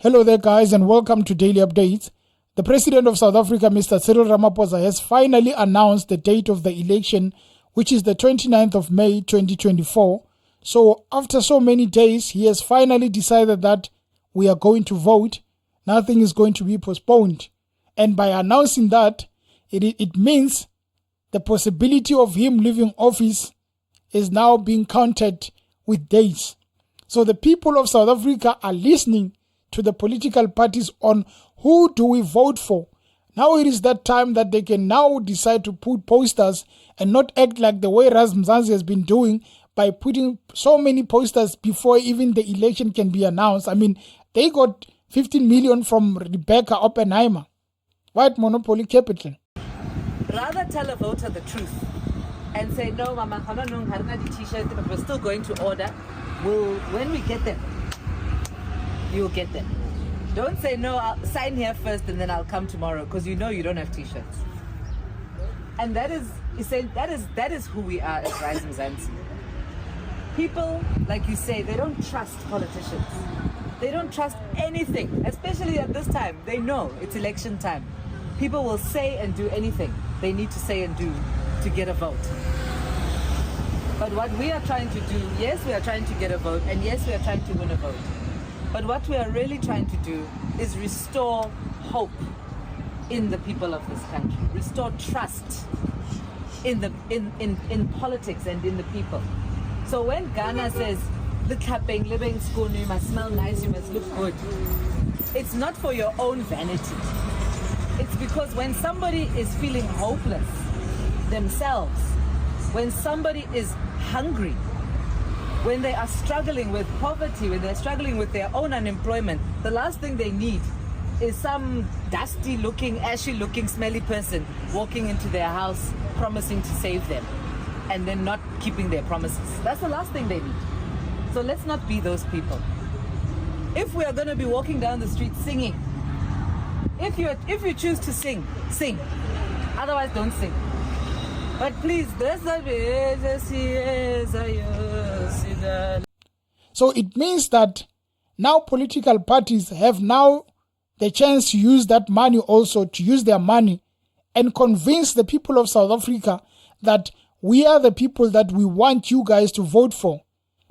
Hello there guys and welcome to Daily Updates. The President of South Africa, Mr. Cyril Ramaphosa, has finally announced the date of the election, which is the 29th of May 2024. So after so many days, he has finally decided that we are going to vote. Nothing is going to be postponed. And by announcing that, it means the possibility of him leaving office is now being counted with days. So the people of South Africa are listening to the political parties on who do we vote for. Now it is that time that they can now decide to put posters and not act like the way Ras Mzansi has been doing by putting so many posters before even the election can be announced. I mean, they got 15 million from Rebecca Oppenheimer, white monopoly capital. Rather tell a voter the truth and say, no, Mama, the t-shirt, but we're still going to order. When we get them, you'll get them. Don't say, no, I'll sign here first and then I'll come tomorrow, because you know you don't have t-shirts. And that is who we are as Ras Mzansi. People, like you say, they don't trust politicians. They don't trust anything, especially at this time. They know it's election time. People will say and do anything they need to say and do to get a vote. But what we are trying to do, yes, we are trying to get a vote, and yes, we are trying to win a vote. But what we are really trying to do is restore hope in the people of this country, restore trust in politics and in the people. So when Ghana says, look happy, living in school, you must smell nice, you must look good, it's not for your own vanity. It's because when somebody is feeling hopeless themselves, when somebody is hungry, when they are struggling with poverty, when they're struggling with their own unemployment, the last thing they need is some dusty-looking, ashy-looking, smelly person walking into their house promising to save them and then not keeping their promises. That's the last thing they need. So let's not be those people. If we are going to be walking down the street singing, if you choose to sing, sing. Otherwise, don't sing. But please, so it means that now political parties have now the chance to use that money also, to use their money and convince the people of South Africa that we are the people that we want you guys to vote for.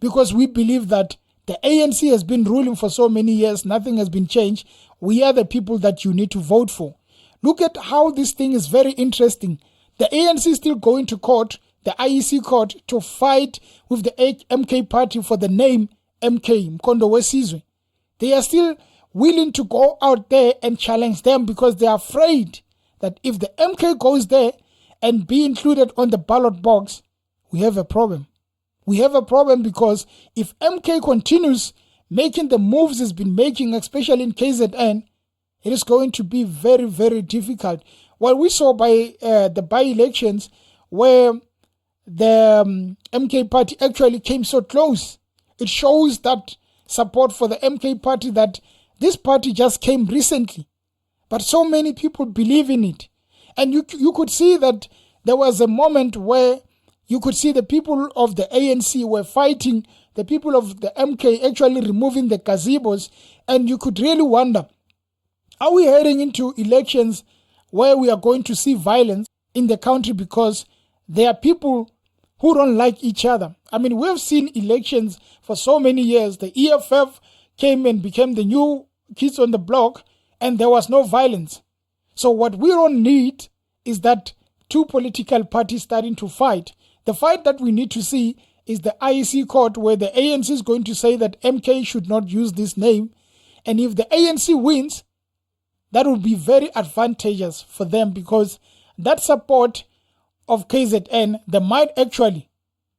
Because we believe that the ANC has been ruling for so many years, nothing has been changed. We are the people that you need to vote for. Look at how this thing is very interesting. The ANC is still going to court, the IEC court, to fight with the MK Party for the name MK, Mkondo Wesizwe. They are still willing to go out there and challenge them because they are afraid that if the MK goes there and be included on the ballot box, we have a problem. We have a problem because if MK continues making the moves it's been making, especially in KZN, it is going to be very, very difficult. What we saw by the by-elections where the MK Party actually came so close, it shows that support for the MK Party, that this party just came recently. But so many people believe in it. And you could see that there was a moment where you could see the people of the ANC were fighting the people of the MK, actually removing the gazebos. And you could really wonder, are we heading into elections where we are going to see violence in the country because there are people who don't like each other? I mean, we've seen elections for so many years. The EFF came and became the new kids on the block, and there was no violence. So what we don't need is that two political parties starting to fight. The fight that we need to see is the IEC court, where the ANC is going to say that MK should not use this name. And if the ANC wins, that would be very advantageous for them, because that support of KZN, they might actually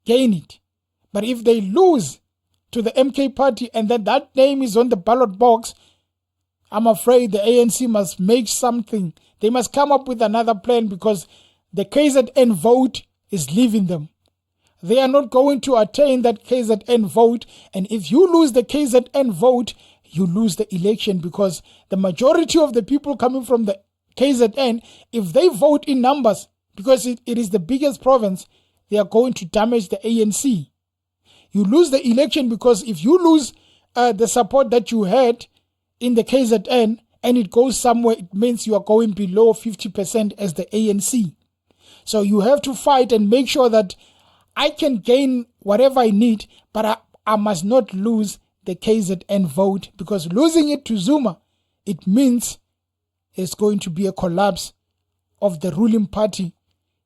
gain it. But if they lose to the MK Party and then that name is on the ballot box, I'm afraid the ANC must make something. They must come up with another plan, because the KZN vote is leaving them. They are not going to attain that KZN vote. And if you lose the KZN vote, you lose the election, because the majority of the people coming from the KZN, if they vote in numbers, because it is the biggest province, they are going to damage the ANC. You lose the election because if you lose the support that you had, in the KZN and it goes somewhere, it means you are going below 50% as the ANC. So you have to fight and make sure that I can gain whatever I need, but I must not lose the KZN vote, because losing it to Zuma, it means it's going to be a collapse of the ruling party,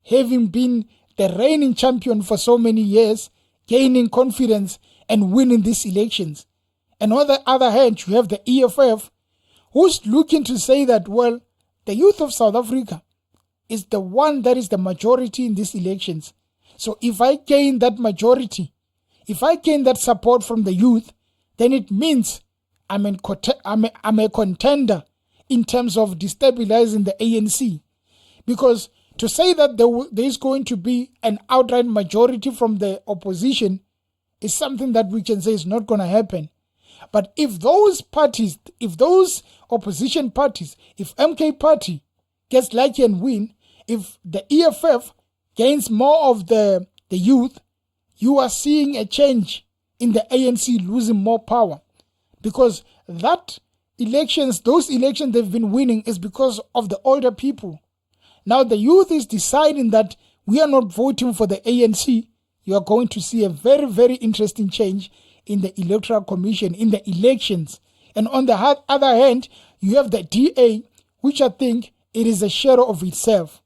having been the reigning champion for so many years, gaining confidence and winning these elections. And on the other hand, you have the EFF, who's looking to say that, well, the youth of South Africa is the one that is the majority in these elections. So if I gain that majority, if I gain that support from the youth, then it means I'm a contender in terms of destabilizing the ANC. Because to say that there is going to be an outright majority from the opposition is something that we can say is not going to happen. But if those parties, if those opposition parties, if MK Party gets lucky and win, if the EFF gains more of the youth, you are seeing a change in the ANC losing more power. Because those elections they've been winning is because of the older people. Now the youth is deciding that we are not voting for the ANC. You are going to see a very, very interesting change in the Electoral Commission, in the elections. And on the other hand, you have the DA, which I think it is a shadow of itself.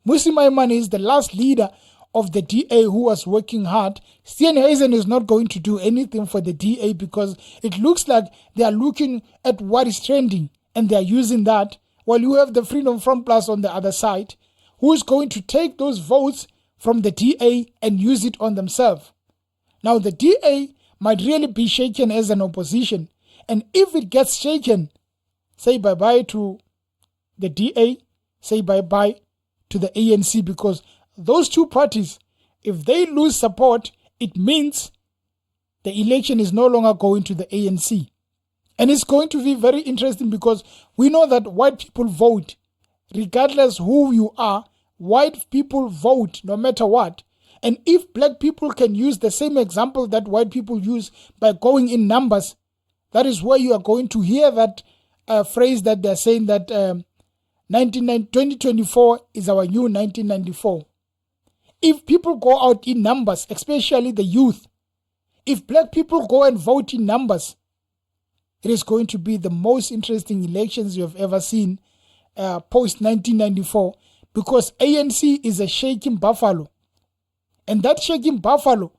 Musi Maimane is the last leader of the DA who was working hard. Steenhuisen is not going to do anything for the DA because it looks like they are looking at what is trending and they are using that. While you have the Freedom Front Plus on the other side, who is going to take those votes from the DA and use it on themselves. Now the DA might really be shaken as an opposition, and if it gets shaken, say bye-bye to the DA, say bye-bye to the ANC, because those two parties, if they lose support, it means the election is no longer going to the ANC. And it's going to be very interesting because we know that white people vote. Regardless who you are, white people vote no matter what. And if black people can use the same example that white people use by going in numbers, that is where you are going to hear that phrase that they're saying that 2024 is our new 1994. If people go out in numbers, especially the youth, if black people go and vote in numbers, it is going to be the most interesting elections you have ever seen post-1994, because ANC is a shaking buffalo. And that shaking buffalo,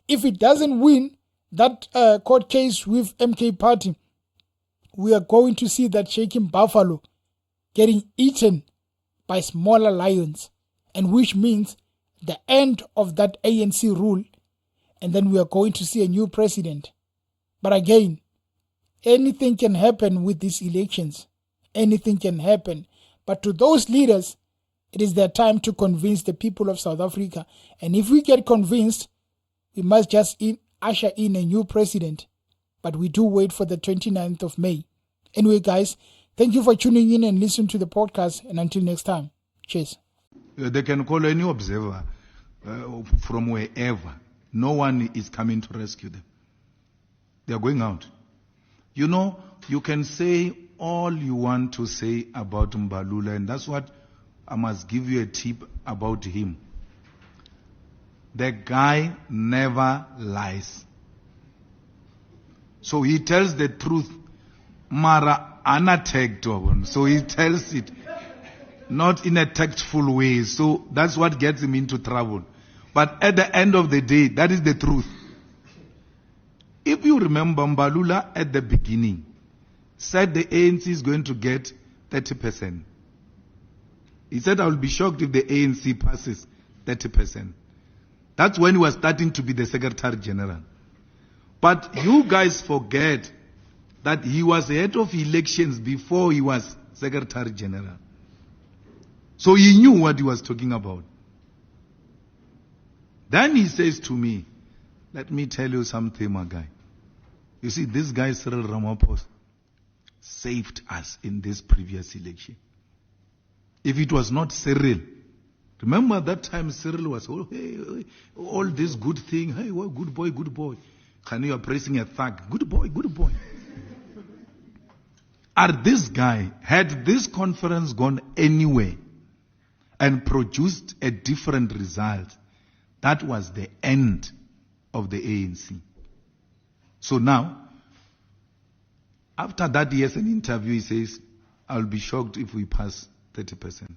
if it doesn't win that court case with MK Party, we are going to see that shaking buffalo getting eaten by smaller lions, and which means the end of that ANC rule, and then we are going to see a new president. But again, anything can happen with these elections. Anything can happen. But to those leaders, it is their time to convince the people of South Africa. And if we get convinced, we must just usher in a new president. But we do wait for the 29th of May. Anyway, guys, thank you for tuning in and listening to the podcast. And until next time, cheers. They can call any observer from wherever. No one is coming to rescue them. They are going out. You know, you can say all you want to say about Mbalula, and that's what I must give you a tip about him. The guy never lies. So he tells the truth. Mara unattacked, so he tells it not in a tactful way. So that's what gets him into trouble. But at the end of the day, that is the truth. If you remember, Mbalula at the beginning said the ANC is going to get 30%. He said, I will be shocked if the ANC passes 30%. That's when he was starting to be the Secretary General. But you guys forget that he was head of elections before he was Secretary General. So he knew what he was talking about. Then he says to me, let me tell you something, my guy. You see, this guy, Cyril Ramaphosa, saved us in this previous election. If it was not Cyril, remember that time Cyril was, oh, hey, all this good thing, hey, well, good boy, good boy. And you are praising a thug, good boy, good boy. This guy, had this conference gone anywhere and produced a different result, that was the end of the ANC. So now, after that he has an interview, he says, I'll be shocked if we pass 30%.